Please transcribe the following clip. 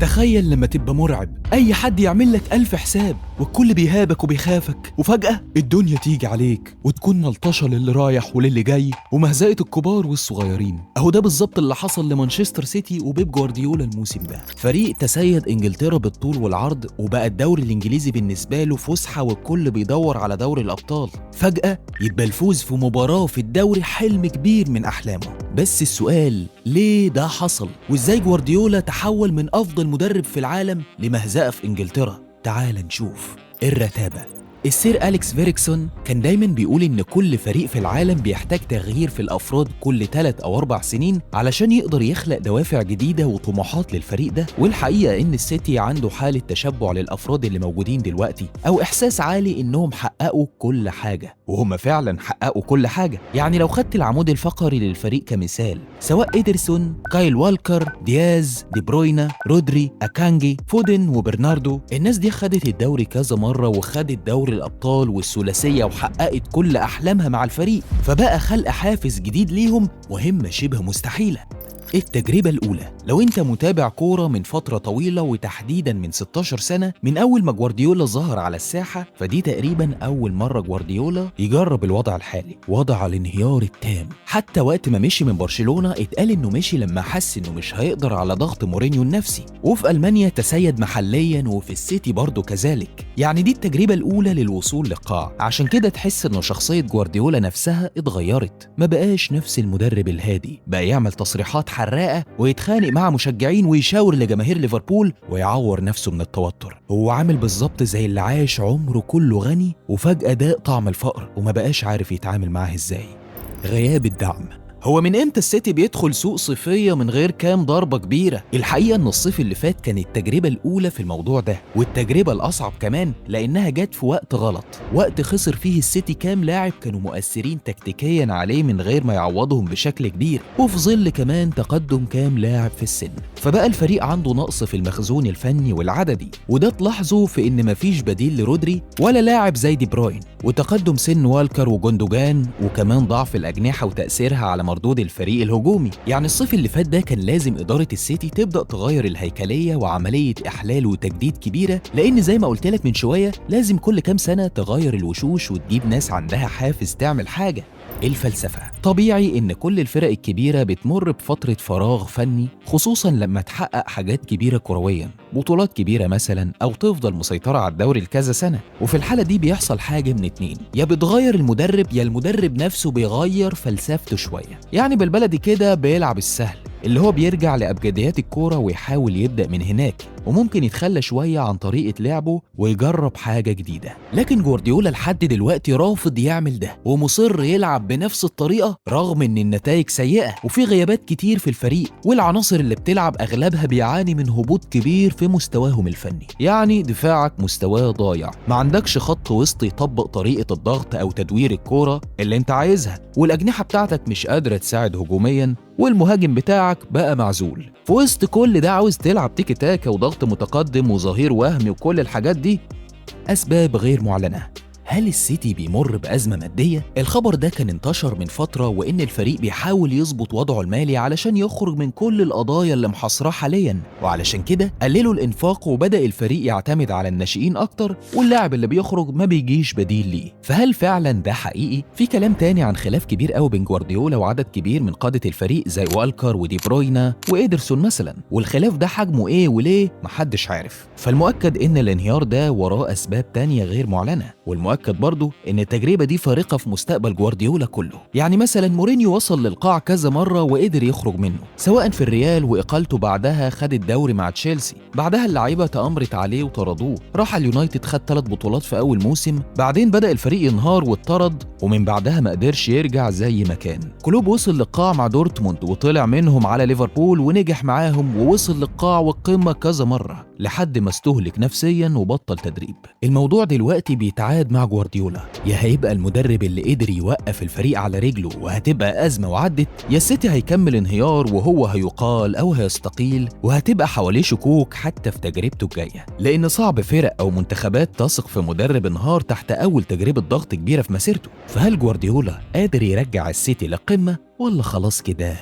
تخيل لما تبقى مرعب، أي حد يعمل لك 1000 حساب والكل بيهابك وبيخافك، وفجأة الدنيا تيجي عليك وتكون ملطشة للي رايح وللي جاي ومهزقة الكبار والصغيرين. أهو ده بالظبط اللي حصل لمانشستر سيتي وبيب جوارديولا الموسم ده. فريق تسيد إنجلترا بالطول والعرض، وبقى الدوري الإنجليزي بالنسبة له فسحة والكل بيدور على دوري الأبطال. فجأة يبقى الفوز في مباراة في الدوري حلم كبير من أحلامه. بس السؤال، ليه ده حصل؟ وإزاي جوارديولا تحول من أفضل مدرب في العالم لمهزقة في إنجلترا؟ تعال نشوف. الرتابة. السير أليكس فيريكسون كان دايما بيقول إن كل فريق في العالم بيحتاج تغيير في الأفراد كل 3 أو 4 سنين علشان يقدر يخلق دوافع جديدة وطموحات للفريق ده. والحقيقة إن السيتي عنده حالة تشبع للأفراد اللي موجودين دلوقتي، أو إحساس عالي إنهم حققوا كل حاجة، وهم فعلا حققوا كل حاجة. يعني لو خدت العمود الفقري للفريق كمثال، سواء إيدرسون، كايل والكر، دياز، دي بروينا، رودري، أكانجي، فودن وبرناردو، الناس دي خدت الدوري كذا مرة وخدت دوري الأبطال والثلاثية وحققت كل أحلامها مع الفريق، فبقى خلق حافز جديد ليهم مهمة شبه مستحيلة. التجربة الأولى. لو أنت متابع كورة من فترة طويلة وتحديداً من 16 سنة من أول ما جوارديولا ظهر على الساحة، فدي تقريباً أول مرة جوارديولا يجرب الوضع الحالي، وضع الانهيار التام. حتى وقت ما مشي من برشلونة اتقال إنه مشي لما حس إنه مش هيقدر على ضغط مورينيو النفسي، وفي ألمانيا تسيد محلياً وفي السيتي برضه كذلك. يعني دي التجربة الأولى للوصول للقاع. عشان كده تحس إنه شخصية جوارديولا نفسها اتغيرت، ما بقاش نفس المدرب الهادي، بقى يعمل تصريحات حراقة ويتخانق مع مشجعين ويشاور لجماهير ليفربول ويعور نفسه من التوتر. هو عامل بالظبط زي اللي عاش عمره كله غني وفجأة داق طعم الفقر وما بقاش عارف يتعامل معاه ازاي. غياب الدعم. هو من امتى السيتي بيدخل سوق صيفية من غير كام ضربة كبيرة؟ الحقيقة ان الصيف اللي فات كانت التجربة الاولى في الموضوع ده، والتجربة الاصعب كمان لانها جت في وقت غلط، وقت خسر فيه السيتي كام لاعب كانوا مؤثرين تكتيكيا عليه من غير ما يعوضهم بشكل كبير، وفي ظل كمان تقدم كام لاعب في السن، فبقى الفريق عنده نقص في المخزون الفني والعددي. وده تلاحظه في ان مفيش بديل لرودري ولا لاعب زي دي بروين، وتقدم سن والكر وجوندوجان، وكمان ضعف الاجنحة وتأثيرها على مردود الفريق الهجومي. يعني الصيف اللي فات ده كان لازم إدارة السيتي تبدأ تغير الهيكلية وعملية إحلال وتجديد كبيرة، لأن زي ما قلت لك من شوية لازم كل كام سنة تغير الوشوش وتجيب ناس عندها حافز تعمل حاجة. الفلسفة. طبيعي إن كل الفرق الكبيرة بتمر بفترة فراغ فني، خصوصاً لما تحقق حاجات كبيرة كروياً، بطولات كبيرة مثلاً، أو تفضل مسيطرة على الدوري لكذا سنة. وفي الحالة دي بيحصل حاجة من اتنين، يا بتغير المدرب يا المدرب نفسه بيغير فلسفته شوية. يعني بالبلدي كده بيلعب السهل، اللي هو بيرجع لأبجديات الكورة ويحاول يبدأ من هناك، وممكن يتخلى شوية عن طريقة لعبه ويجرب حاجة جديدة. لكن جوارديولا لحد دلوقتي رافض يعمل ده، ومصر يلعب بنفس الطريقة رغم ان النتائج سيئة وفي غيابات كتير في الفريق، والعناصر اللي بتلعب اغلبها بيعاني من هبوط كبير في مستواهم الفني. يعني دفاعك مستواه ضايع، ما عندكش خط وسط يطبق طريقة الضغط او تدوير الكورة اللي انت عايزها، والاجنحة بتاعتك مش قادرة تساعد هجوميا، والمهاجم بتاعك بقى معزول. في وسط كل ده عاوز تلعب تيكي تاكا وضغط متقدم وظهير وهمي وكل الحاجات دي. أسباب غير معلنة. هل السيتي بيمر بأزمة مادية؟ الخبر ده كان انتشر من فترة، وإن الفريق بيحاول يظبط وضعه المالي علشان يخرج من كل القضايا اللي محاصراه حالياً، وعلشان كده قللوا الإنفاق وبدأ الفريق يعتمد على الناشئين أكتر، واللاعب اللي بيخرج ما بيجيش بديل ليه. فهل فعلاً ده حقيقي؟ في كلام تاني عن خلاف كبير قوي بين جوارديولا وعدد كبير من قادة الفريق زي والكر ودي بروينا وإيدرسون مثلاً، والخلاف ده حجمه إيه وليه محدش عارف. فالمؤكد إن الانهيار ده وراه أسباب تانية غير معلنة، والمؤكد برضو ان التجربة دي فارقة في مستقبل جوارديولا كله. يعني مثلا مورينيو وصل للقاع كذا مرة وقدر يخرج منه، سواء في الريال واقالته بعدها خد الدوري مع تشيلسي، بعدها اللعيبة تأمرت عليه وطردوه، راح اليونايتد خد 3 بطولات في اول موسم، بعدين بدأ الفريق ينهار واتطرد، ومن بعدها ما قدرش يرجع زي ما كان. كلوب وصل للقاع مع دورتموند وطلع منهم على ليفربول ونجح معاهم، ووصل للقاع والقمة كذا مرة لحد ما استهلك نفسيا وبطل تدريب. الموضوع دلوقتي بيتعاد مع جوارديولا، يا هيبقى المدرب اللي قدر يوقف الفريق على رجله وهتبقى أزمة وعدت، يا السيتي هيكمل انهيار وهو هيقال أو هيستقيل وهتبقى حواليه شكوك حتى في تجربته الجاية، لأن صعب فرق أو منتخبات تثق في مدرب انهار تحت أول تجربة ضغط كبيرة في مسيرته. فهل جوارديولا قادر يرجع السيتي للقمة ولا خلاص كده